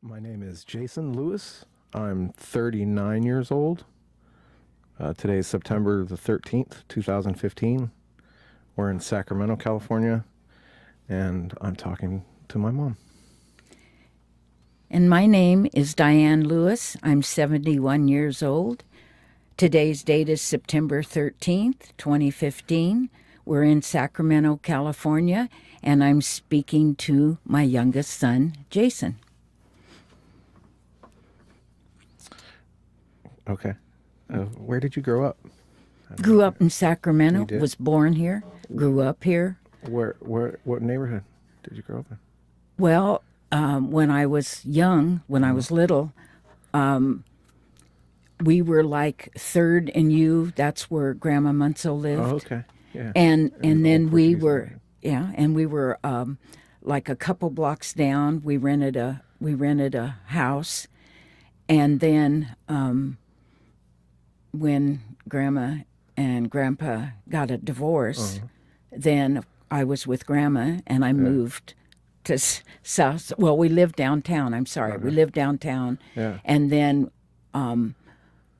My name is Jason Lewis. I'm 39 years old. Today is September the 13th, 2015. We're in Sacramento, California, and I'm talking to my mom. And my name is Diane Lewis. I'm 71 years old. Today's date is September 13th, 2015. We're in Sacramento, California, and I'm speaking to my youngest son, Jason. Okay. Where did you grow up? Grew up in Sacramento, You did? was born here, grew up here. What neighborhood did you grow up in? Well, when I was young, when I was little, we were like 3rd and U. That's where Grandma Munso lived. Oh, okay. Yeah. And then Old we Portuguese were neighborhood. and we were like a couple blocks down. We rented a house, and then when Grandma and Grandpa got a divorce, then I was with Grandma, and I moved to South. Well, we lived downtown. I'm sorry, we lived downtown. Yeah. And then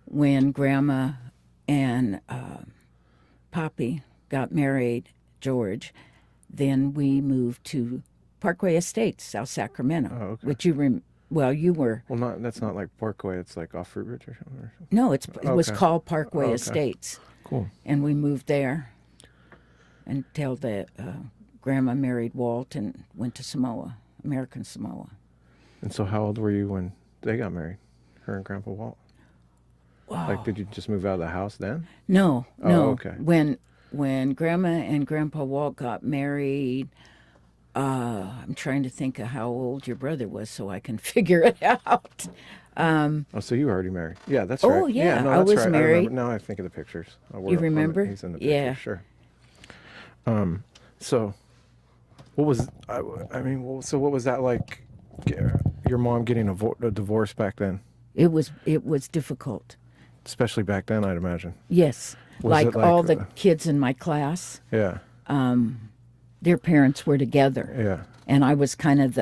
when Grandma and Poppy got married, George, then we moved to Parkway Estates, South Sacramento. Oh, okay. Which you were. Well, that's not like Parkway. It's like off Fruit Ridge or something. No, it was Okay. called Parkway Okay. Estates, Cool. and we moved there until the Grandma married Walt and went to Samoa, American Samoa. And so how old were you when they got married, her and Grandpa Walt? Wow. Like, did you just move out of the house then? No. Okay. When Grandma and Grandpa Walt got married, I'm trying to think of how old your brother was so I can figure it out. Oh, so you were already married? Yeah, that's Oh, right. yeah, no, I that's was right. married. I remember. Now I think of the pictures. You remember? He's in the pictures. Yeah. Sure. So, what was so what was that like? Your mom getting a divorce back then, It was difficult. especially back then, I'd imagine. Yes, Was like it like, all the kids in my class, Yeah. their parents were together. Yeah. And I was kind of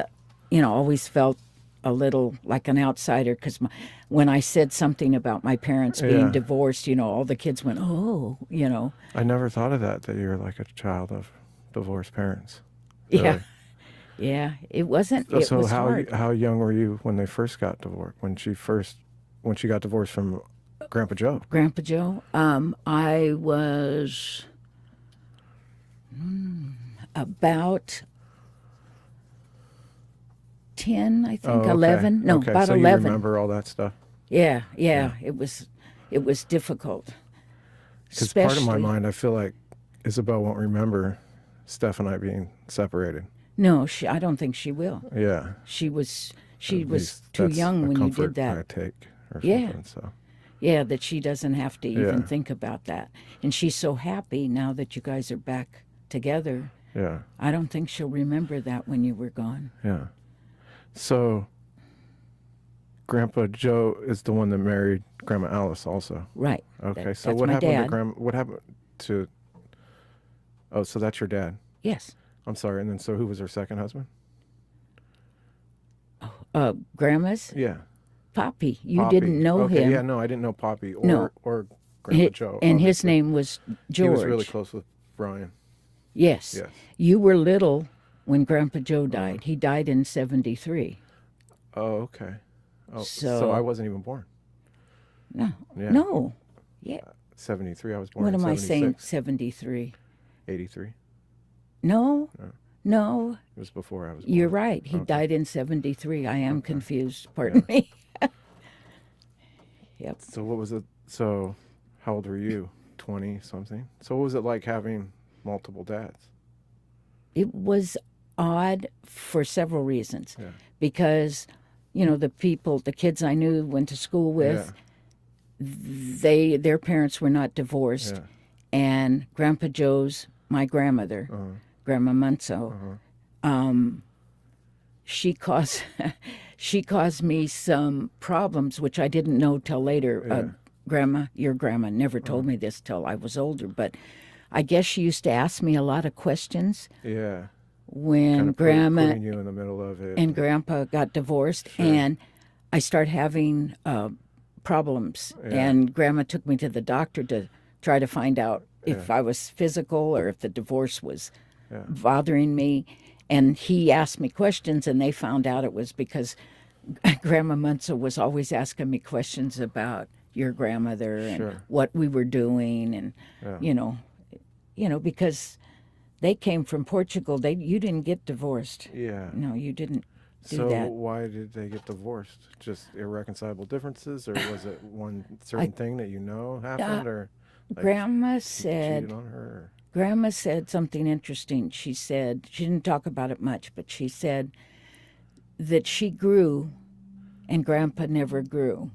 always felt a little like an outsider because when I said something about my parents being Yeah. divorced, all the kids went, oh. I never thought of that you were like a child of divorced parents. Yeah. Really. Yeah, it wasn't. It So was hard. how young were you when they first got divorced? When she got divorced from Grandpa Joe? Grandpa Joe, I was about 10, I think, Oh, okay. 11. No, okay. about so 11. You remember all that stuff? Yeah. It was difficult. Because part of my Especially- mind, I feel like Isabel won't remember Steph and I being separated. No, I don't think she will. Yeah. She was At least too that's young a when you comfort did that. I take or Yeah. something. So Yeah, that she doesn't have to even Yeah. think about that. And she's so happy now that you guys are back together. yeah, I don't think she'll remember that when you were gone. yeah. So Grandpa Joe is the one that married Grandma Alice, also. Right. Okay. So That's what my happened dad. to Grandma? What happened to? Oh, so that's your dad. Yes. I'm sorry. And then so who was her second husband? Grandma's Yeah. Poppy. You Poppy. didn't know Okay, him. Yeah, no, I didn't know Poppy or No. Grandpa Hi- Joe. and his obviously. name was George. He was really close with Brian. Yes. Yes. You were little when Grandpa Joe died. He died in 73. Oh, okay. Oh, So- so I wasn't even born. No. Yeah. No. Yeah. 73. I was born What in am I 76. saying? 73. 83. No. No. No. It was before I was born. You're right. He Okay. died in 73. I am confused. Pardon me. Yep. So what was it? So how old were you? 20 something? So what was it like having multiple dads? It was odd for several reasons. Yeah. Because, the kids I knew went to school with, their parents were not divorced. Yeah. And Grandpa Joe's, my grandmother, Grandma Munso, she caused she caused me some problems, which I didn't know till later. Your grandma never told me this till I was older, but I guess she used to ask me a lot of questions. Yeah. when Kind of Grandma putting you in the middle of it. and Grandpa got divorced, Sure. and I started having problems. Yeah. And Grandma took me to the doctor to try to find out if Yeah. I was physical or if the divorce was Yeah. bothering me. And he asked me questions, and they found out it was because Grandma Munsell was always asking me questions about your grandmother and Sure. what we were doing, and Yeah. because they came from Portugal. You didn't get divorced. Yeah. No, you didn't do So that. why did they get divorced? Just irreconcilable differences, or was it one certain thing that happened, or like Grandma he said cheated on her? Grandma said something interesting. She said, she didn't talk about it much, but she said that she grew and Grandpa never grew.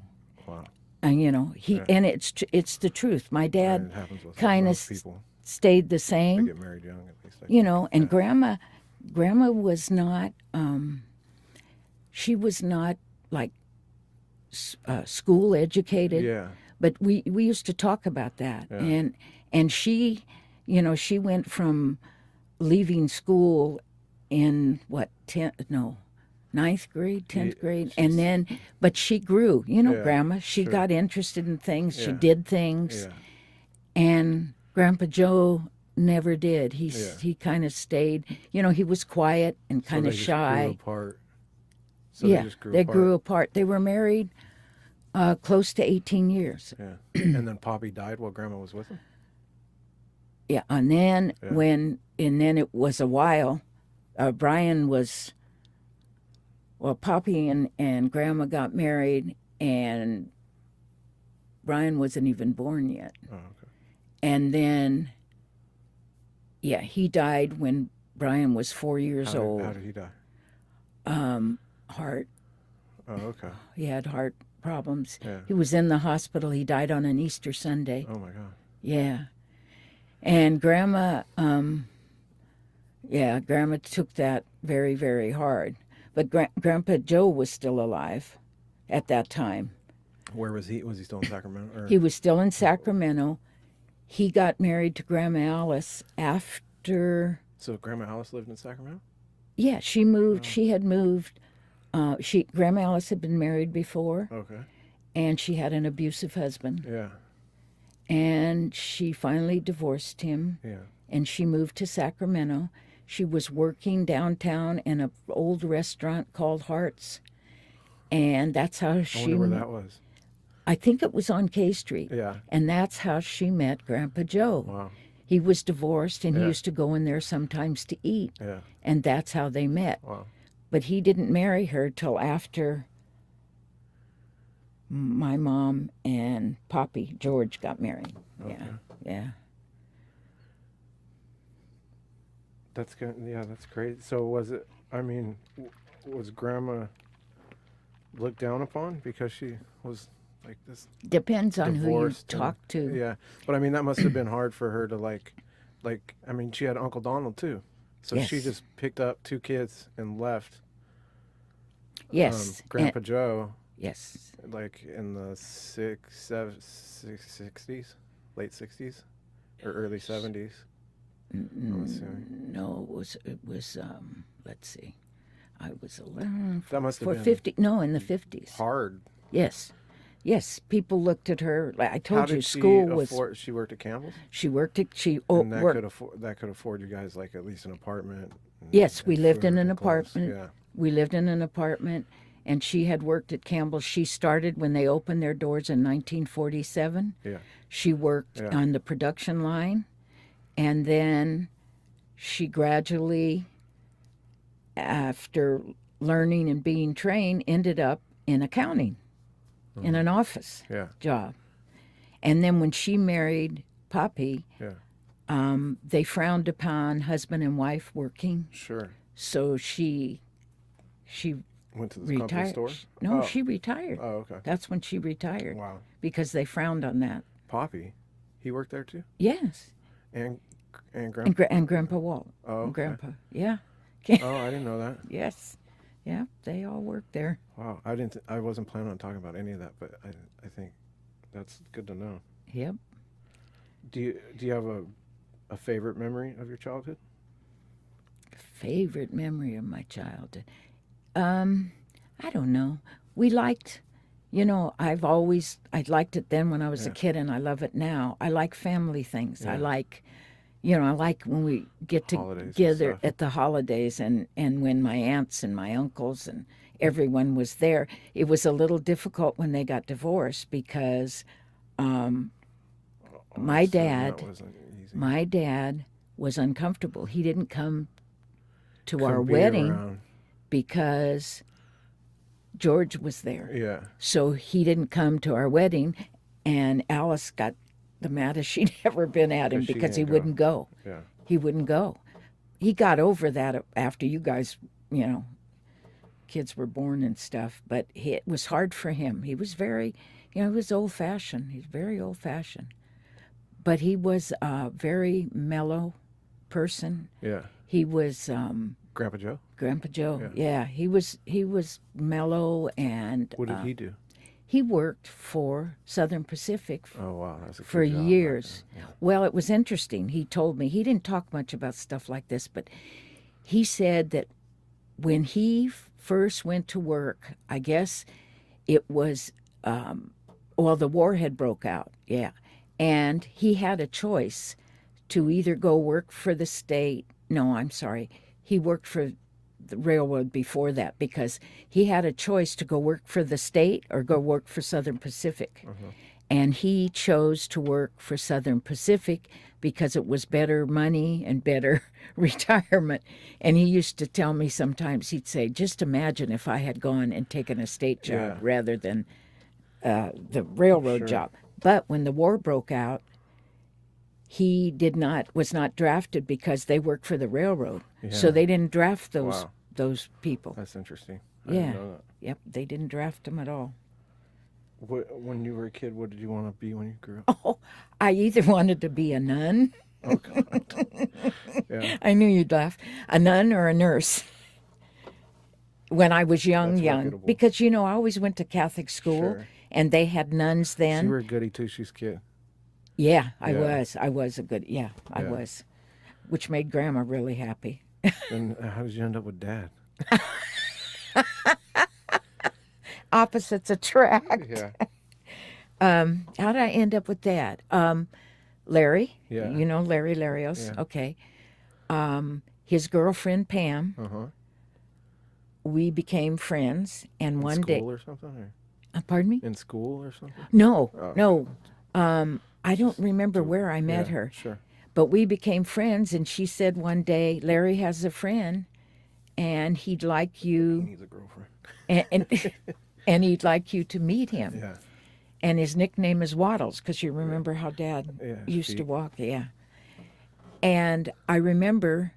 Wow. And Yeah. and it's the truth. My And dad it happens with kind of most people. stayed the They same, get married young, at least. I think. and Yeah. Grandma was not she was not like school educated. Yeah. But we used to talk about that. Yeah. And she, she went from leaving school in what, ninth grade, 10th grade, she's- and then but she grew, Yeah, Grandma, she sure. got interested in things, she Yeah. did things. Yeah. And Grandpa Joe never did. Yeah. He kind of stayed, he was quiet and So kind they of just shy. grew apart. So Yeah, they just grew they apart. grew apart. They were married close to 18 years. Yeah. And then Poppy died while Grandma was with him? Yeah, and then Yeah. then it was a while. Brian was, Poppy and Grandma got married, and Brian wasn't even born yet. Oh, okay. And then, he died when Brian was 4 years old. How did he die? Heart. Oh, okay. He had heart problems. Yeah. He was in the hospital. He died on an Easter Sunday. Oh, my God. Yeah. And Grandma, Grandma took that very, very hard. But Grandpa Joe was still alive at that time. Where was he? Was he still in Sacramento? Or? He was still in Sacramento. He got married to Grandma Alice after. So Grandma Alice lived in Sacramento? Yeah, she moved. She had moved. Grandma Alice had been married before, Okay. and she had an abusive husband. Yeah. And she finally divorced him, Yeah. and she moved to Sacramento. She was working downtown in an old restaurant called Hart's, and that's how I she. wonder where that was. I think it was on K Street. Yeah. And that's how she met Grandpa Joe. Wow. He was divorced, and he Yeah. used to go in there sometimes to eat, Yeah. and that's how they met. Wow. But he didn't marry her till after my mom and Poppy George got married. Okay. Yeah. That's good. Yeah, that's great. So was it? I mean, was Grandma looked down upon because she was like this Depends on who you divorced? talk to. Yeah, but I mean that must have been hard for her to like. I mean, she had Uncle Donald too, so she Yes. just picked up 2 kids and left. Yes. Grandpa Joe, Yes. like in the 60s, late 60s, or early 70s. I'm assuming. No, it was let's see. I was 11 That must have for been 50 no, in the 50s. hard. Yes. Yes, people looked at her like I How told did you she school was afford? She worked at Campbell's, she worked at she and that worked could afford you guys like at least an apartment. And, Yes, we and lived food in an and clothes. apartment. Yeah. We lived in an apartment, and she had worked at Campbell's. She started when they opened their doors in 1947. Yeah. She worked Yeah. on the production line, and then she gradually, after learning and being trained, ended up in accounting, in an office Yeah. job. And then when she married Poppy, Yeah. they frowned upon husband and wife working. Sure. So she Went to the company retired. store. No, Oh. she retired. Oh, okay. That's when she retired Wow. because they frowned on that. Poppy, he worked there too, Yes, and and Grandpa. and Grandpa Walt. Oh, And okay. Grandpa. Yeah. Oh, I didn't know that. Yes. Yeah, they all worked there. Wow. I wasn't planning on talking about any of that, but I think that's good to know. Yep. Do you have a favorite memory of your childhood? Favorite memory of my childhood? I don't know. We liked, I liked it then when I was a kid, and I love it now. I like family things. I like, I like when we get Holidays and together stuff. at the holidays, and when my aunts and my uncles and everyone was there. It was a little difficult when they got divorced because my dad, That wasn't easy. my dad was uncomfortable. He didn't come to our Couldn't be wedding around. because George was there. Yeah. So he didn't come to our wedding, and Alice got the maddest she'd ever been at him 'Cause she because he didn't go. wouldn't go. Yeah. He wouldn't go. He got over that after you guys, kids were born and stuff, but it was hard for him. He was very, he was old-fashioned. He's very old-fashioned. But he was a very mellow person. Yeah. He was Grandpa Joe? Grandpa Joe. Yeah, he was mellow, and What did he do? he worked for Southern Pacific Oh, wow. That's a for good job back years. then. Well, it was interesting. He told me, he didn't talk much about stuff like this, but he said that when he first went to work, I guess it was, the war had broke out, yeah. And he had a choice to either go work for the state. No, I'm sorry. He worked for the railroad before that because he had a choice to go work for the state or go work for Southern Pacific. And he chose to work for Southern Pacific because it was better money and better retirement. And he used to tell me sometimes, he'd say, just imagine if I had gone and taken a state job rather than the railroad job. But when the war broke out, he was not drafted because they worked for the railroad. So they didn't draft those people. That's interesting. I Yeah. didn't know that. Yep, they didn't draft them at all. When you were a kid, what did you want to be when you grew up? Oh, I either wanted to be a nun. Oh, God. Yeah. I knew you'd laugh. A nun or a nurse. When I was young, That's reputable. because I always went to Catholic school, Sure. and they had nuns So then. you were a goody two-shoes kid. Yeah, I Yeah. was. I was a good. Yeah, I Yeah. was, which made Grandma really happy. And how did you end up with Dad? Opposites attract. Yeah. How did I end up with that? Larry. Yeah. You know Larry Larios. Yeah. Okay. His girlfriend Pam. Uh-huh. We became friends, and In one day. school or something? Or Pardon me? in school or something? No, Oh. no. I don't remember where I met Yeah, her, Sure. but we became friends. And she said one day, "Larry has a friend, and he'd like He you, needs a girlfriend. and and he'd like you to meet him." Yeah. And his nickname is Waddles, because you remember how Dad Yeah, used to feet. walk. Yeah. And I remember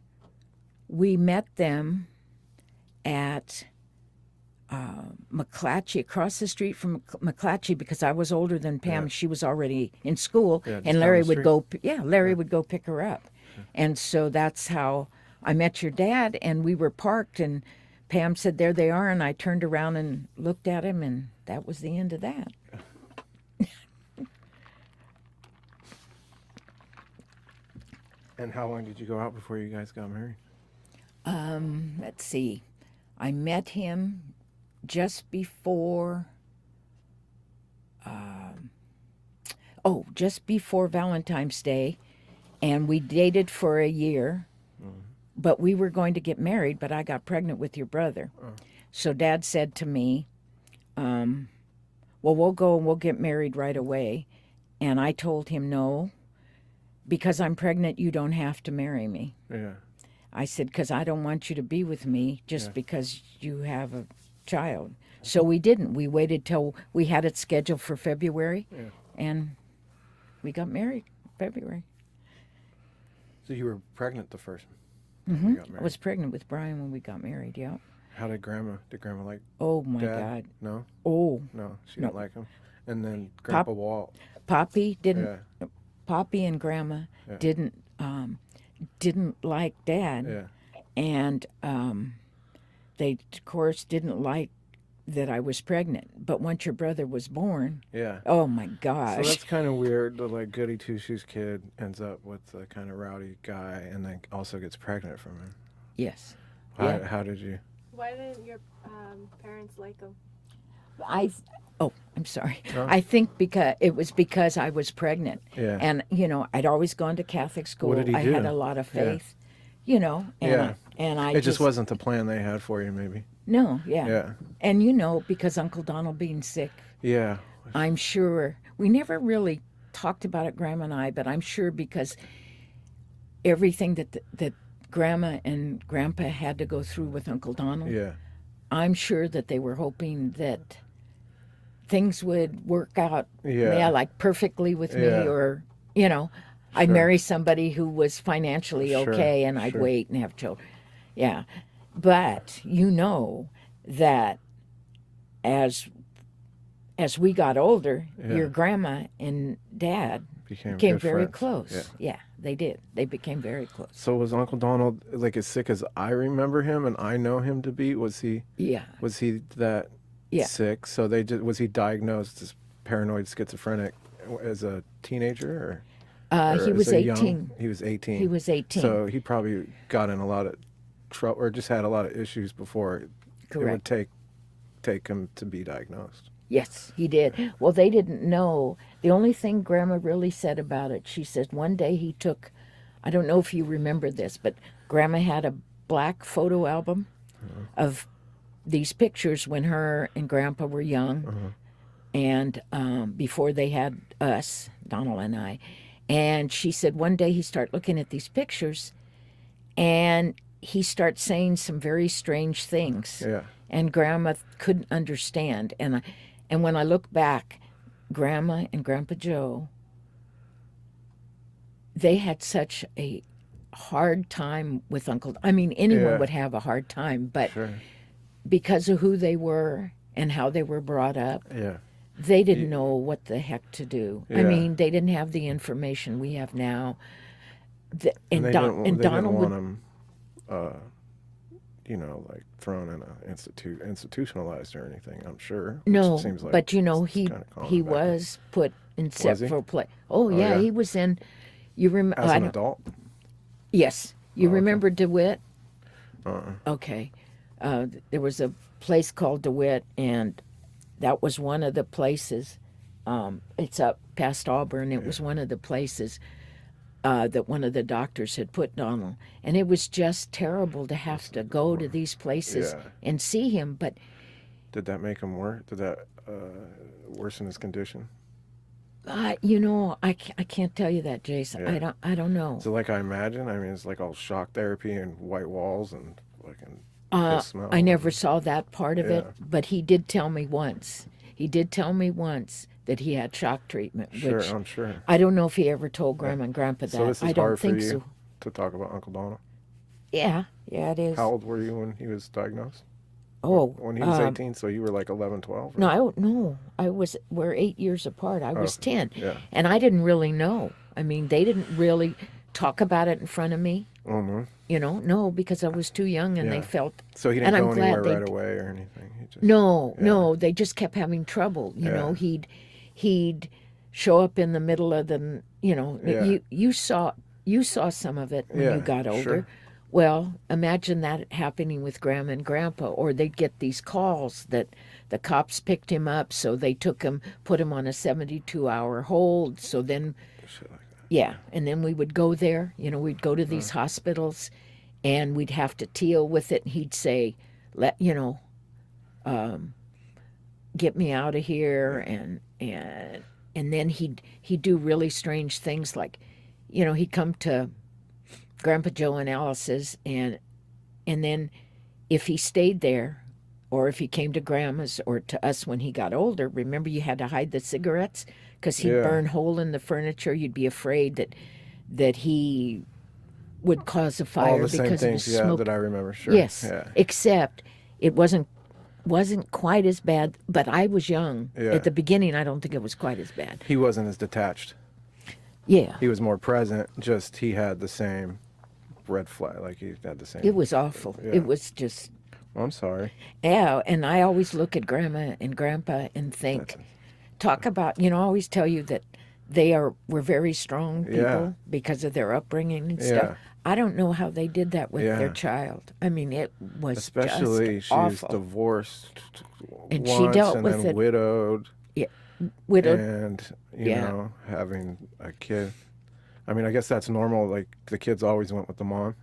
we met them at McClatchy, across the street from McClatchy, because I was older than Pam. Yeah. She was already in school, Yeah, just and down Larry the would street. go. Yeah, Larry would go pick her up, and so that's how I met your dad. And we were parked, and Pam said, "There they are," and I turned around and looked at him, and that was the end of that. And how long did you go out before you guys got married? Let's see. I met him just before. Just before Valentine's Day, and we dated for a year. But we were going to get married, but I got pregnant with your brother. So Dad said to me, "Well, we'll go and we'll get married right away." And I told him, "No, because I'm pregnant, you don't have to marry me." Yeah. I said, "Because I don't want you to be with me just because you have a child." So we didn't. We waited till we had it scheduled for February, and we got married in February. So you were pregnant the first time you got I married. was pregnant with Brian when we got married, yeah. How did Grandma like Oh, my Dad? God. No? Oh, No, she didn't like him. And then Grandpa Walt. Poppy didn't. Yeah. Poppy and Grandma didn't like Dad, Yeah. and they of course didn't like that I was pregnant. But once your brother was born, Yeah. oh my So gosh, that's kind of weird. The like goody two shoes kid ends up with a kind of rowdy guy, and then also gets pregnant from him. Yes. How did you? Why didn't your parents like him? I'm sorry. Huh? I think because I was pregnant. Yeah. And, I'd always gone to Catholic school. What did he I do? had a lot of Yeah. faith, and Yeah. I It just wasn't the plan they had for you, maybe. No, yeah. Yeah. And, because Uncle Donald being sick, Yeah. I'm sure we never really talked about it, Grandma and I, but I'm sure because everything that Grandma and Grandpa had to go through with Uncle Donald, Yeah. I'm sure that they were hoping that things would work out, Yeah. like perfectly with Yeah. me, or I'd Sure. marry somebody who was financially Sure, okay, and I'd sure. wait and have children. Yeah, but that as we got older, Yeah. your grandma and dad Became became good very friends. close. Yeah. Yeah, they did. They became very close. So was Uncle Donald like as sick as I remember him and I know him to be? Was he Yeah. that Yeah. sick? So was he diagnosed as paranoid schizophrenic as a teenager or He as was a 18. He was 18. He was 18. So he probably got in a lot of trouble or just had a lot of issues before it would Correct. take him to be diagnosed. Yes, he did. Well, they didn't know. The only thing Grandma really said about it, she said one day he took, I don't know if you remember this, but Grandma had a black photo album of these pictures when her and Grandpa were young, and before they had us, Donald and I. And she said one day he started looking at these pictures, and he starts saying some very strange things. Yeah. And Grandma couldn't understand. And when I look back, Grandma and Grandpa Joe, they had such a hard time with Uncle. I mean, anyone Yeah. would have a hard time, but Sure. because of who they were and how they were brought up, Yeah. they didn't know what the heck to do. I Yeah. mean, they didn't have the information we have now. And they didn't want Donald him like thrown in a institutionalized or anything, I'm sure. Which No, seems like but it's kinda common he back then. was put in he? several places. Oh yeah, yeah? he was in. You remember? As an adult? Yes, you okay. remember DeWitt? Uh-uh. Okay, there was a place called DeWitt, and that was one of the places. It's up past Auburn. It was one of the places that one of the doctors had put Donald, and it was just terrible to have to go to these places Yeah. and see him. But Did that make him worse? Did that worsen his condition? I can't tell you that, Jason. Yeah. I don't know. So like I imagine, I mean, it's like all shock therapy and white walls and fucking piss smell. I never saw that part of it, Yeah. but he did tell me once. He did tell me once that he had shock treatment, Sure, which I'm sure. I don't know if he ever told Grandma and Grandpa that. So this is I don't hard for think you so. to talk about Uncle Donald. Yeah, it is. How old were you when he was diagnosed? Oh, When he was 18, so you were like 11, 12? no, we're 8 years apart. I was 10. Yeah. And I didn't really know. I mean, they didn't really talk about it in front of me. Oh, no. No, because I was too young and they Yeah. felt. So he didn't And I'm go glad anywhere they right away or anything? He just, No, they just kept having trouble. Yeah. He'd show up in the middle of the, Yeah. you saw some of it when Yeah, you got older. sure. Well, imagine that happening with Grandma and Grandpa, or they'd get these calls that the cops picked him up, so they took him, put him on a 72-hour hold. So then, Shit like that. yeah, and then we would go there. We'd go to these hospitals, and we'd have to deal with it. And he'd say, get me out of here, and then he'd do really strange things, like, he'd come to Grandpa Joe and Alice's, and then if he stayed there, or if he came to Grandma's or to us when he got older, remember you had to hide the cigarettes because he'd Yeah. burn hole in the furniture. You'd be afraid that he would cause a fire All the same because of things, his smoke. that I remember, sure. Yes, Yeah. except it wasn't quite as bad. But I was young Yeah. at the beginning. I don't think it was quite as bad. He wasn't as detached. Yeah, He was more present, just he had the same red flag, like he had the same. it was awful. Yeah. It was just. I'm sorry. Yeah, and I always look at Grandma and Grandpa and think, talk about, I always tell you that were very strong people Yeah. because of their upbringing and Yeah. stuff. I don't know how they did that with their Yeah. child. I mean, it was Especially just she's awful. divorced And she once dealt and with then it. widowed Yeah, widowed. and, Yeah. having a kid. I mean, I guess that's normal. Like, the kids always went with the mom.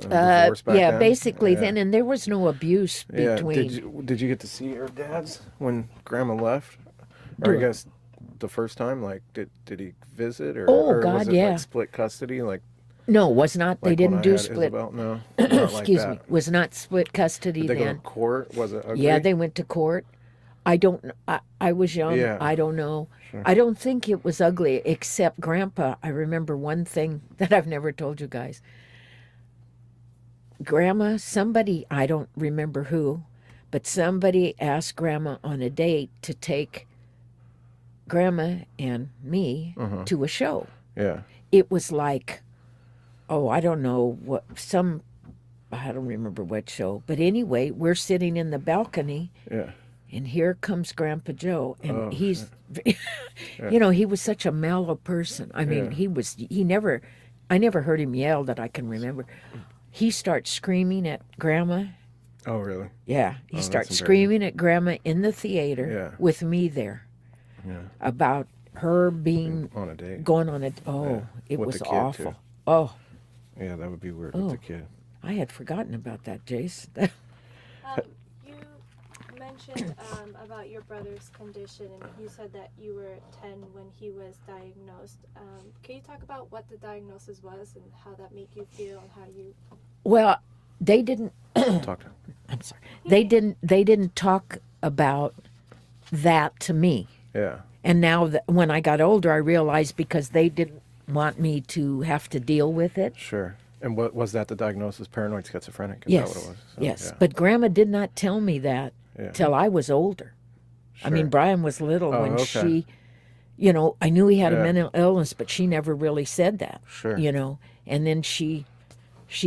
Divorce back Yeah, then. basically Yeah. then, and there was no abuse Yeah. between. Did you get to see your dad's when Grandma left? Or I Do- guess the first time, like, did he visit, Oh, or was God, it yeah. like split custody, No, was not. They like when didn't I do had split. Isabel? No, not like Excuse that. me. Was not split custody Did they go to then. court? Was it ugly? Yeah, they went to court. I don't. I was young. Yeah. I don't know. Sure. I don't think it was ugly, except Grandpa. I remember one thing that I've never told you guys. Grandma, somebody, I don't remember who, but somebody asked Grandma on a date to take Grandma and me to a show. Yeah. It was like, oh, I don't know what, I don't remember what show. But anyway, we're sitting in the balcony, Yeah. and here comes Grandpa Joe. And Oh, he's, he was such a mellow person. I mean, Yeah. I never heard him yell that I can remember. He starts screaming at Grandma. Oh, really? Yeah, he that's starts embarrassing. screaming at Grandma in the theater Yeah. with me there Yeah. about her being On a date. going on it. Oh, Yeah. it With was the kid, awful. too. Oh, Yeah, that would be weird Oh. with the kid. I had forgotten about that, Jace. You mentioned about your brother's condition, and you said that you were 10 when he was diagnosed. Can you talk about what the diagnosis was and how that made you feel and how you... Well, they didn't. Talk to him. I'm sorry. They didn't talk about that to me. Yeah. And now that when I got older, I realized because they didn't want me to have to deal with it. Sure. And what was that? The diagnosis? Paranoid schizophrenic? Is Yes. that what it was? So, Yes. Yeah. But Grandma did not tell me that Yeah. till I was older. I mean, Sure. Brian was little Oh, when okay. she, I knew he had a Yeah. mental illness, but she never really said that. Sure. And then she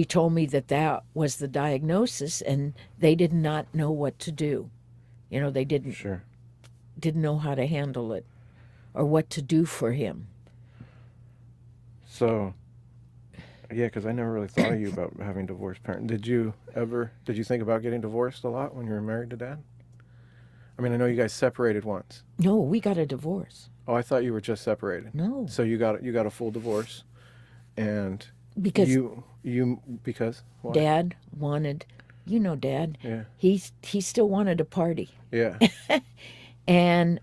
told me that was the diagnosis, and they did not know what to do. They didn't Sure. know how to handle it or what to do for him. So, yeah, because I never really thought of you about having divorced parents. Did you think about getting divorced a lot when you were married to Dad? I mean, I know you guys separated once. No, we got a divorce. Oh, I thought you were just separated. No, So you got a full divorce, and because because why? Dad wanted, Dad. Yeah. He still wanted a party. Yeah. And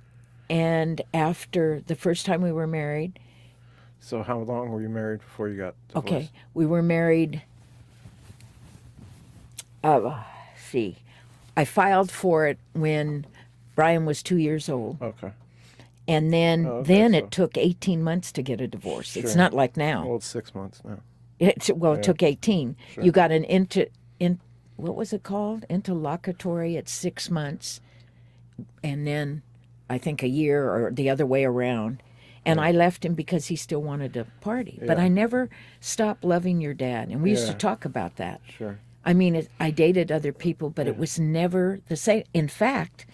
after the first time we were married, So how long were you married before you got divorced? okay, we were married. See, I filed for it when Brian was 2 years old, Okay. and then Oh, okay, so- it took 18 months to get a divorce. It's Sure. not like now. Well, it's 6 months now. It took 18. Sure. You got an what was it called? Interlocutory at 6 months, and then I think a year or the other way around. And I left him because he still wanted to party. But Yeah. I never stopped loving your dad, and we used to Yeah. talk about that. Sure. I mean, I dated other people, but it was never the same. In fact,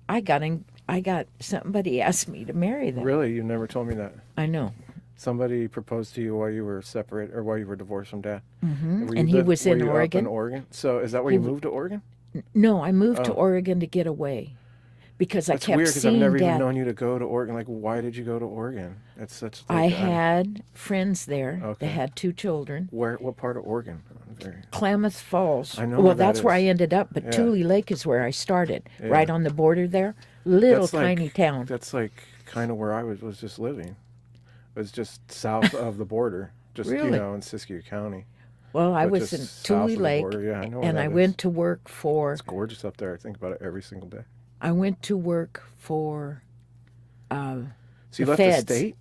I got somebody asked me to marry them. Really, you never told me that. I know. Somebody proposed to you while you were separated or while you were divorced from Dad. Mm-hmm. And he was in Oregon. In Oregon. So is that why you moved to Oregon? No, I moved to Oh. Oregon to get away because I That's kept weird because I've seeing never even Dad. known you to go to Oregon. Like, why did you go to Oregon? It's such. I Like, had friends there Okay. that had 2 children. What part of Oregon? Klamath Falls. I know Well, where that that's where I is. ended up, but Yeah. Tule Lake is where I started, Yeah. right on the border there. Little That's like- tiny town. That's like kind of where I was just living. It was just south of the border, just Really? in Siskiyou County. Well, I but was just in south Tule of the Lake, border. Yeah, I know where and that I is. went to work for. It's gorgeous up there. I think about it every single day. I went to work for. So The you left feds. the state?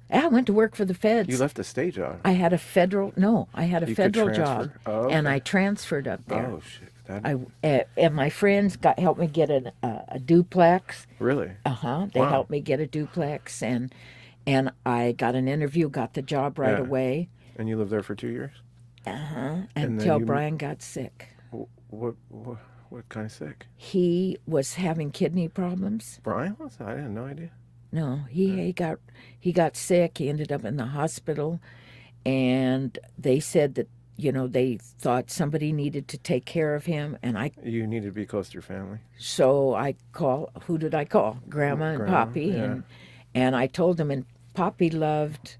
I went to work for the feds. You left the state job. I had a federal. No, I had a You could federal job, transfer? Oh, and okay. I transferred up there. Oh shit! That And my friends helped me get a duplex. really? They Wow. helped me get a duplex, and I got an interview, got the job right Yeah. away. And you lived there for 2 years? And then Until you- Brian got sick. What kind of sick? He was having kidney problems. Brian was? I had no idea. No, he got sick. He ended up in the hospital, and they said that they thought somebody needed to take care of him, and You need to be close to your family. so who did I call? Grandma and Grandma, Poppy, yeah. and I told them, and Poppy loved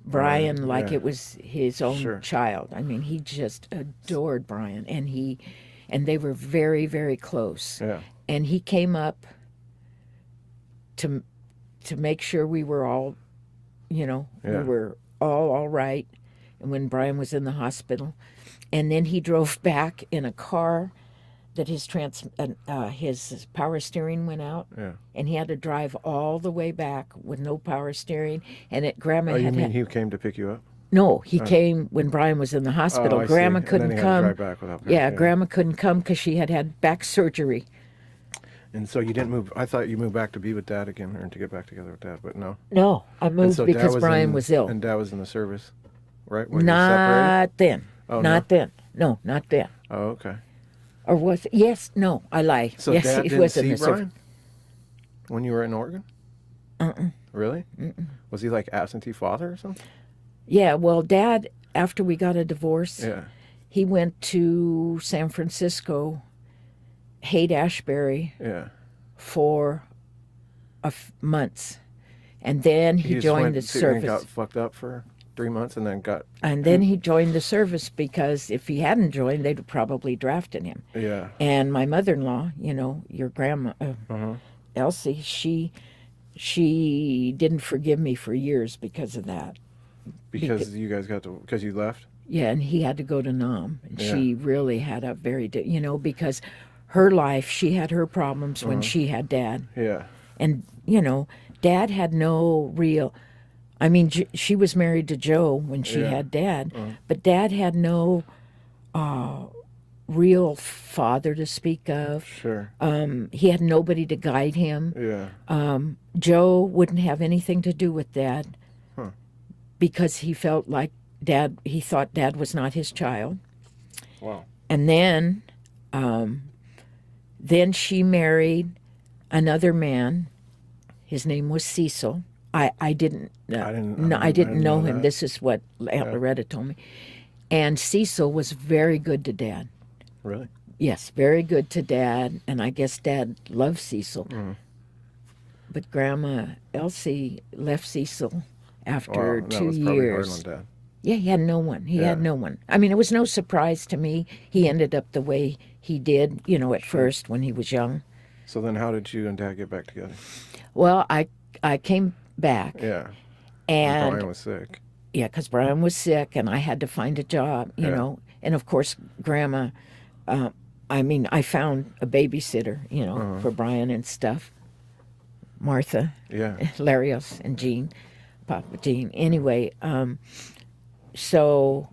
Brian like yeah. it was his own Sure. child. I mean, he just adored Brian, and they were very, very close. Yeah. And he came up to make sure we were all, we Yeah. were all right. And when Brian was in the hospital, and then he drove back in a car that his power steering went out, Yeah. and he had to drive all the way back with no power steering. And Grandma Oh, you had mean he came to pick you up? no, he came when Brian was in the hospital. Oh, I Grandma see. And couldn't then he had to come. drive back without Yeah, Grandma couldn't come because she had back surgery. And so you didn't move. I thought you moved back to be with Dad again, or to get back together with Dad, but no. No, I And moved so Dad because Brian in, was ill. And Dad was in the service, right? When you separated? Not then. Oh, Not then. No, not then. Oh, okay. Or was it? Yes, no, I lie. So yes, Dad it didn't was in see the service. Brian when you were in Oregon? Really? Was he like absentee father or something? Yeah, well, Dad, after we got a divorce, Yeah. he went to San Francisco, Haight-Ashbury, Yeah. for months. And then he just joined went the to- and service. got fucked up for 3 months and then got. And then he joined the service because if he hadn't joined, they'd have probably drafted him. Yeah. And my mother-in-law, your grandma, Elsie, she didn't forgive me for years because of that. Because you guys got to. Because you left? Yeah, and he had to go to Nam. And Yeah. she really had a very, because her life, she had her problems when she had Dad. Yeah. And, Dad had no real. I mean, she was married to Joe when she Yeah. had Dad, but Dad had no real father to speak of. Sure. He had nobody to guide him. Yeah. Joe wouldn't have anything to do with Dad because he felt like he thought Dad was not his child. Wow. And then she married another man. His name was Cecil. I didn't know him. that. This is what Aunt Loretta told me. And Cecil was very good to Dad. Really? Yes, very good to Dad, and I guess Dad loved Cecil. But Grandma Elsie left Cecil after Wow, 2 that was probably hard years. on Dad. Yeah, he had no one. He Yeah. had no one. I mean, it was no surprise to me. He ended up the way he did, at first when he was young. So then, how did you and Dad get back together? Well, I came back, Yeah. and Brian was sick. yeah, because Brian was sick, and I had to find a job, you Yeah. know. And of course, Grandma. I found a babysitter, for Brian and stuff. Martha, Yeah. Larios, and Jean, Papa Jean. Anyway, so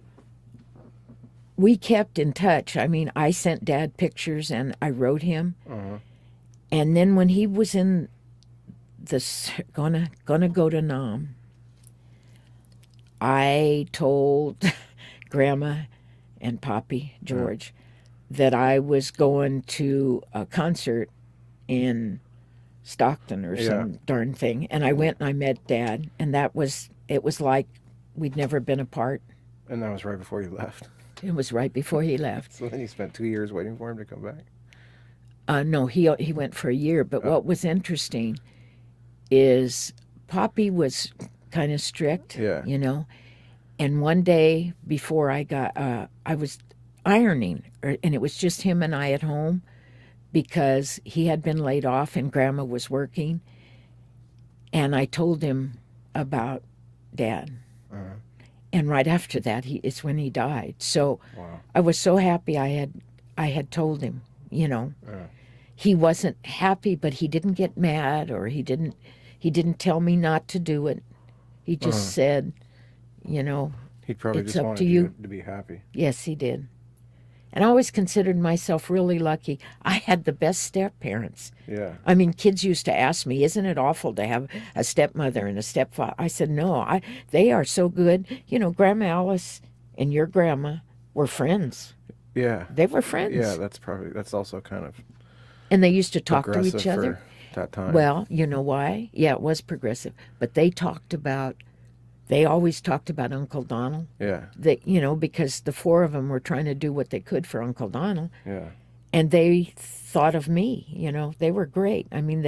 we kept in touch. I mean, I sent Dad pictures, and I wrote him. And then when he was in gonna go to Nam, I told Grandma and Poppy George that I was going to a concert in Stockton or some darn thing, and I went and I met Dad, and it was like we'd never been apart. And that was right before you left. It was right before he left. So then you spent 2 years waiting for him to come back? No, he went for a year. But what was interesting is Poppy was kind of strict, Yeah. And one day before I was ironing, and it was just him and I at home because he had been laid off and Grandma was working. And I told him about Dad. And right after that, it's when he died. So Wow. I was so happy I had told him, He wasn't happy, but he didn't get mad, or he didn't tell me not to do it. He just said, He probably It's just up wanted to you you. to be happy. Yes, he did. And I always considered myself really lucky. I had the best step-parents. Yeah. I mean, kids used to ask me, isn't it awful to have a stepmother and a stepfather? I said, no, they are so good. Grandma Alice and your grandma were friends. Yeah. They were friends. Yeah, that's also kind of And they used to talk to progressive each other. for that time. Well, you know why? Yeah, it was progressive. But they talked about They always talked about Uncle Donald. Yeah. That, you know, because the four of them were trying to do what they could for Uncle Donald. Yeah. And they thought of me, you know. They were great. I mean,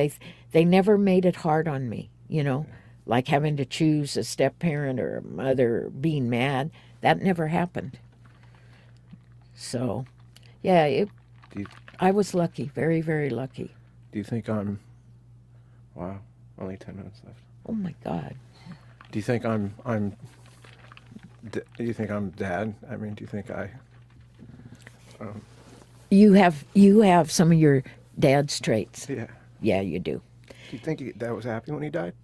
they never made it hard on me, you know, like having to choose a step parent or a mother, being mad. That never happened. So, yeah, Do I was lucky, very, very lucky. you think I'm... Wow, only 10 minutes left. Oh my God. Do you think I'm do you think I'm dad? I mean, do you think I... You have some of your dad's traits. Yeah. Yeah, you do. Do you think Dad was happy when he died?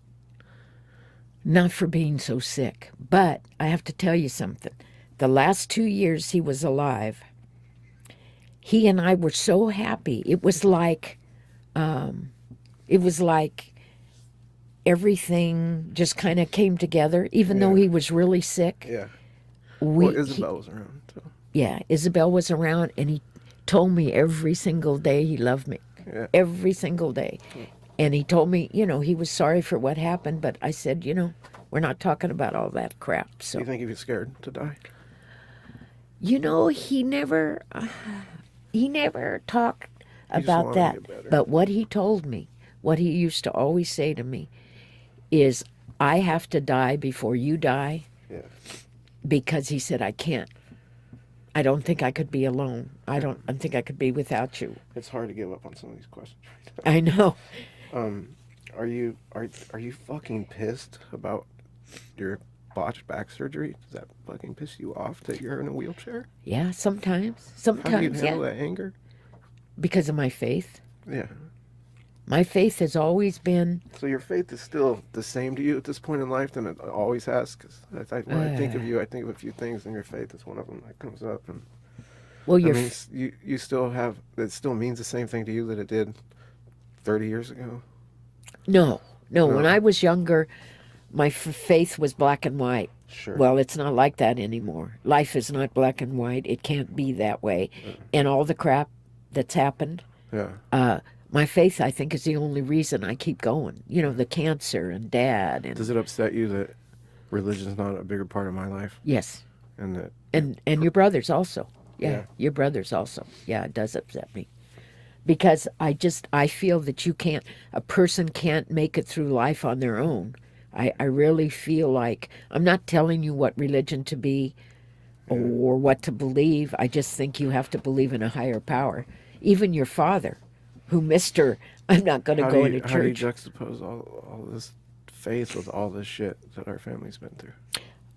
Not for being so sick. But I have to tell you something. The last 2 years he was alive, he and I were so happy. It was like everything just kind of came together, even though Yeah. he was really sick. Yeah. We, Well, Isabel was around, so... yeah, Isabel was around, and he told me every single day he loved me. Yeah. Every single day. And he told me, you know, he was sorry for what happened, but I said, you know, we're not talking about all that crap. Do So, you think he was scared to die? you know, he never talked just about wanted to that. get better. But what he told me, what he used to always say to me is, I have to die before you die, Yeah. because he said, I don't think I could be alone. I think I could be without you. It's hard to give up on some of these questions right now. I know. Are you fucking pissed about your botched back surgery? Does that fucking piss you off that you're in a wheelchair? Yeah, sometimes. How do you Sometimes, handle yeah. that anger? Because of my faith. Yeah. My faith has always been, So your faith is still the same to you at this point in life than it always has? Because when I think of you, I think of a few things, and your faith is one of them that comes up. And well, I your mean, you still have, it still means the same thing to you that it did 30 years ago? No. No. When I was younger, my faith was black and white. Sure. Well, it's not like that anymore. Life is not black and white. It can't be that way. And all the crap that's happened, Yeah. my faith, I think, is the only reason I keep going. You know, the cancer and Dad. And Does it upset you that religion's not a bigger part of my life? yes. And that... And your brothers also. Yeah, Yeah. your brothers also. Yeah, it does upset me. Because I feel that a person can't make it through life on their own. I really feel like, I'm not telling you what religion to be or what to believe. I just think you have to believe in a higher power. Even your father, who I'm not going to go into How do you church. juxtapose all this faith with all this shit that our family's been through?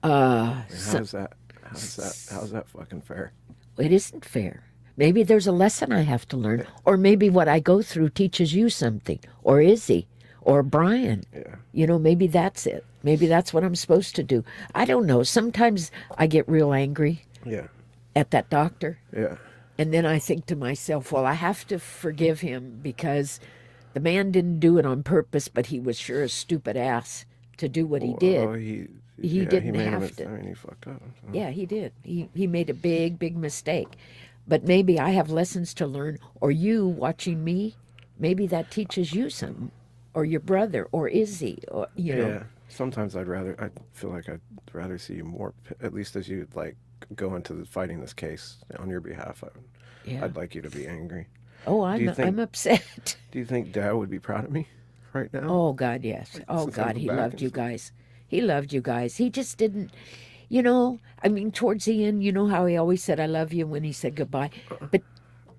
How's that fucking fair? It isn't fair. Maybe there's a lesson I have to learn, or maybe what I go through teaches you something, or Izzy, or Brian. Yeah. You know, maybe that's it. Maybe that's what I'm supposed to do. I don't know. Sometimes I get real angry Yeah. at that doctor, Yeah. and then I think to myself, well, I have to forgive him because the man didn't do it on purpose, but he was sure a stupid ass to do what he did. Well, he didn't made have to. I mean, he fucked up. So. Yeah, he did. He made a big, big mistake. But maybe I have lessons to learn, or you watching me, maybe that teaches you something, or your brother, or Izzy, or, you know. Yeah. Sometimes I feel like I'd rather see you more, at least as you like go into fighting this case on your behalf. Yeah. I'd like you to be angry. Oh, I'm upset. Do you think Dad would be proud of me right now? Oh, God, yes. Oh, since I God, go he back loved and you stuff. guys. He loved you guys. He just didn't, you know, I mean, towards the end, you know how he always said, I love you when he said goodbye. But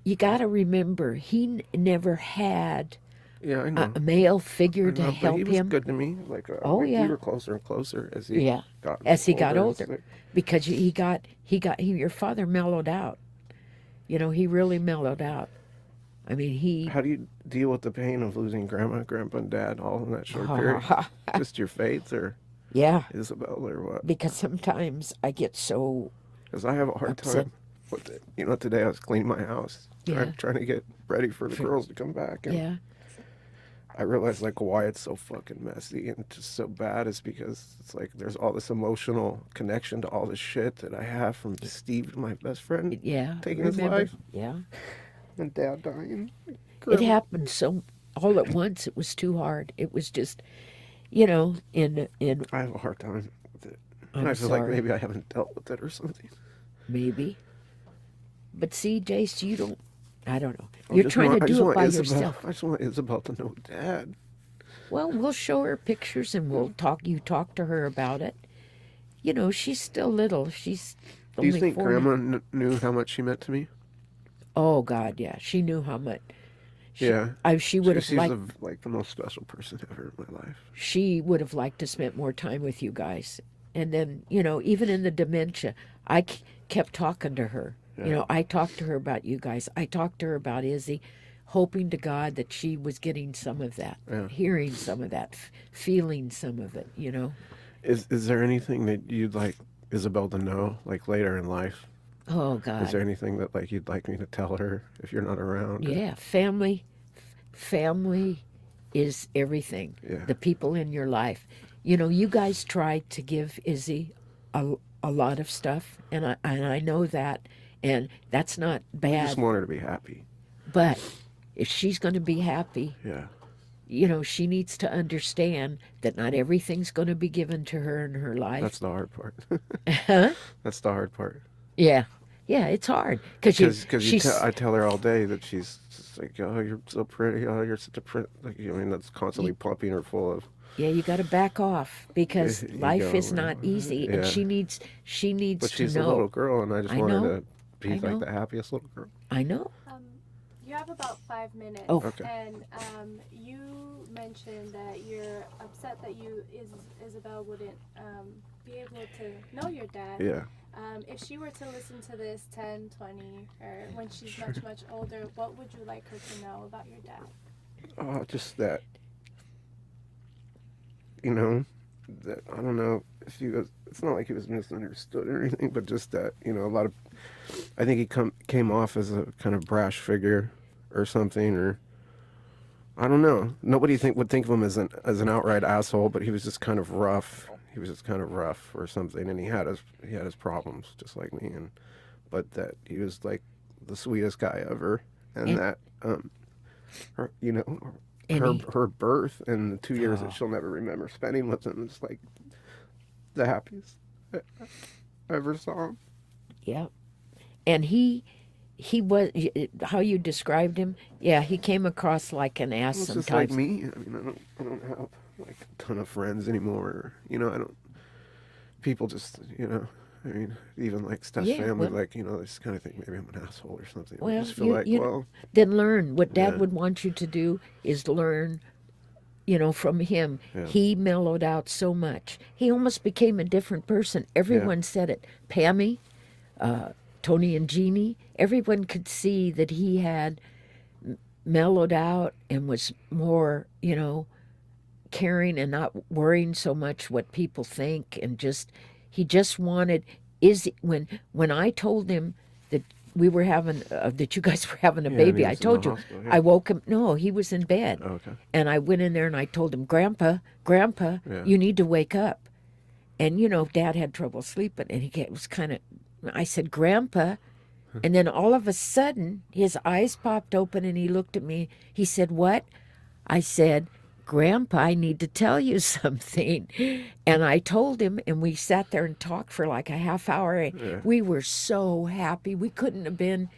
you got to remember, he never had Yeah, I know. a male figure to But help he was him. good to me. Like, Oh, like, yeah. we were closer and closer as he got got and older, sick. because your father mellowed out. You know, he really mellowed out. I mean, How do you deal with the pain of losing Grandma, Grandpa, and Dad all in that short period? Just your faith, or yeah, Isabel, or what? because sometimes I get so, Because I have a hard upset. time with it. You know, today I was cleaning my house, Yeah. trying to get ready for the girls to come back, and yeah, I realized like why it's so fucking messy and just so bad is because it's like there's all this emotional connection to all this shit that I have from Steve, my best friend, yeah. taking his remember? life, Yeah. and Dad dying. It happened so all at once. It was too hard. It was just, you know, in I have a hard time with I'm I feel like sorry. maybe I haven't dealt with it or something. Maybe. But see, Jace, you don't, I don't know. I You're just trying want, to I just do it want by Isabel. yourself. I just want Isabel to know Dad. Well, we'll show her pictures and we'll talk to her about it. You know, she's still little. She's Do you only think 4. Grandma knew how much she meant to me? Oh God, yeah. She knew how much. Yeah. She would have She's liked. like the most special person ever in my life. She would have liked to spend more time with you guys. And then, you know, even in the dementia, I kept talking to her. Yeah. You know, I talked to her about you guys. I talked to her about Izzy, hoping to God that she was getting some of that, Yeah. hearing some of that, feeling some of it, you know. Is there anything that you'd like Isabel to know, like later in life? Oh Is God. there anything that like you'd like me to tell her if you're not around? Yeah, family is everything. Yeah. The people in your life. You know, you guys tried to give Izzy a lot of stuff, and I know that, and that's not I bad. just want her to be happy. But if she's going to be happy, Yeah. you know, she needs to understand that not everything's going to be given to her in her life. That's the hard part. Huh? That's the hard part. Yeah, it's hard Because she's I tell her all day that she's just like, oh, you're so pretty. Oh, you're such a pretty. Like, I mean, that's constantly pumping her full of. yeah, you got to back off because life is not easy, and Yeah. she needs But to she's know. a little girl, and I just I want her know. to be I like know. the happiest little girl. I know. You have about 5 minutes. Oh. Okay. And you mentioned that you're upset that Isabel wouldn't be able to know your dad. Yeah. If she were to listen to this 10, 20, or when she's much, much older, what would you like her to know about your dad? Oh, just that. You know, that I don't know if he was. It's not like he was misunderstood or anything, but just that, you know, a lot of. I think he came off as a kind of brash figure, or something, or. I don't know. Nobody would think of him as an outright asshole, but he was just kind of rough. He was just kind of rough or something, and he had his problems just like me, but that he was like the sweetest guy ever, and that her, you know, her birth and the 2 years that she'll never remember spending with him is like the happiest I ever saw him. Yeah, and he was, how you described him. Yeah, he came across like an ass It's sometimes. just like me. I mean, I don't have like a ton of friends anymore. You know, I don't. People just, you know. I mean, even like Steph's Yeah, family, well- like, you know, they just kind of think maybe I'm an asshole or something. I Well, just feel like, well, then learn. What Dad Yeah. would want you to do is learn, you know, from him. Yeah. He mellowed out so much. He almost became a different person. Everyone said it. Pammy, Tony and Jeannie, everyone could see that he had mellowed out and was more, you know, caring and not worrying so much what people think, and he just wanted when I told him that we were having that you guys were having a Yeah, baby, and he I was in told the you, hospital, yeah. I woke him. No, he was in bed. Oh, okay. And I went in there and I told him, Grandpa, Yeah. you need to wake up. And you know, Dad had trouble sleeping, and it was kind of. I said, Grandpa. And then all of a sudden, his eyes popped open and he looked at me. He said, what? I said, Grandpa, I need to tell you something. And I told him, and we sat there and talked for like a half hour. Yeah. We were so happy. We couldn't have been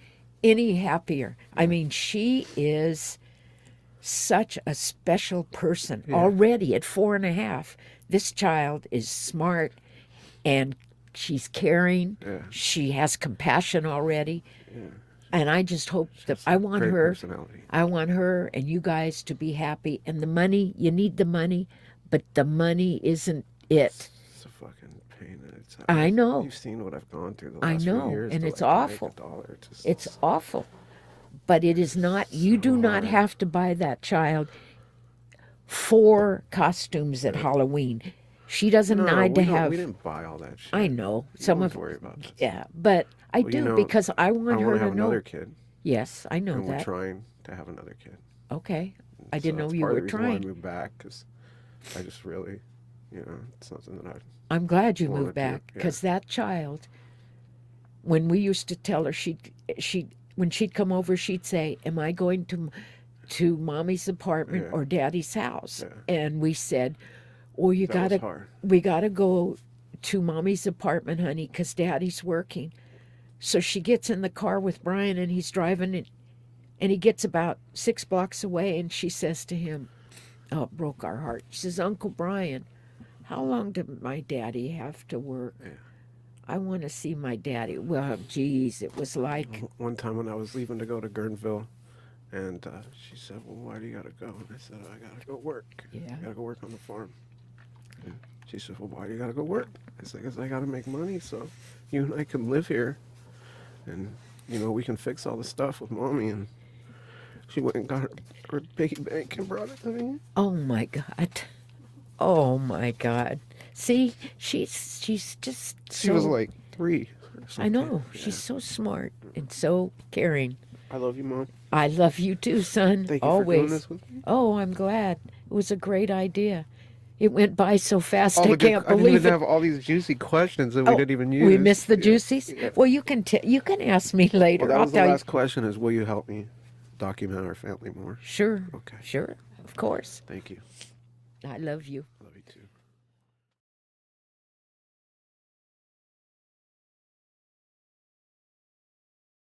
any happier. I mean, she is such a special person already at 4.5. This child is smart and she's caring. Yeah. She has compassion already. And I just hope that I want Great her. personality. I want her and you guys to be happy. And the money, you need the money, but the money isn't it. It's a fucking pain. I know. You've seen what I've gone through the I last know, few years. and to, it's like, awful. Make a dollar. It's awful. But it is not, you do not have to buy that child 4 costumes at Halloween. She doesn't need to have. We didn't buy all that shit. I know. You Some don't of worry about that. Yeah, but I Well, do you know, because I want I her want to to have know. another kid, Yes, I know and we're that. trying to have another kid. Okay. I So didn't know that's you part of were the reason why trying. I moved back, because I just really, you know, it's something that I'm glad you wanted moved to, back yeah. because that child, when we used to tell her, when she'd come over, she'd say, "Am I going to Mommy's apartment Yeah. or Daddy's house?" Yeah. And we said, "Oh, that was hard. we gotta go to Mommy's apartment, honey, 'cause Daddy's working. So she gets in the car with Brian, and he's driving it, and he gets about 6 blocks away, and she says to him, oh, it broke our heart. She says, Uncle Brian, how long did my daddy have to work? I want to see my daddy. Well, geez, it was like... One time when I was leaving to go to Guerneville, and she said, well, why do you got to go? And I said, I got to go work. Yeah. I got to go work on the farm. And she said, well, why do you got to go work? I said, because I got to make money so you and I can live here. And, you know, we can fix all the stuff with Mommy. And she went and got her piggy bank and brought it to me. Oh, my God. Oh, my God. See, she's just She so... was like 3 or something. I know. Yeah. She's so smart and so caring. I love you, Mom. I love you too, son. Thank you Always. for doing this with me. Oh, I'm glad. It was a great idea. It went by so fast, I I can't didn't believe even it. have all these juicy questions that we Oh, didn't even use. We missed the Yeah. juicies? Yeah. Well, you can ask me later. Well, that I'll was the tell last question is, will you help me document our family more? you. Sure. Okay. Sure. Of course. Thank you. I love you. Love you too.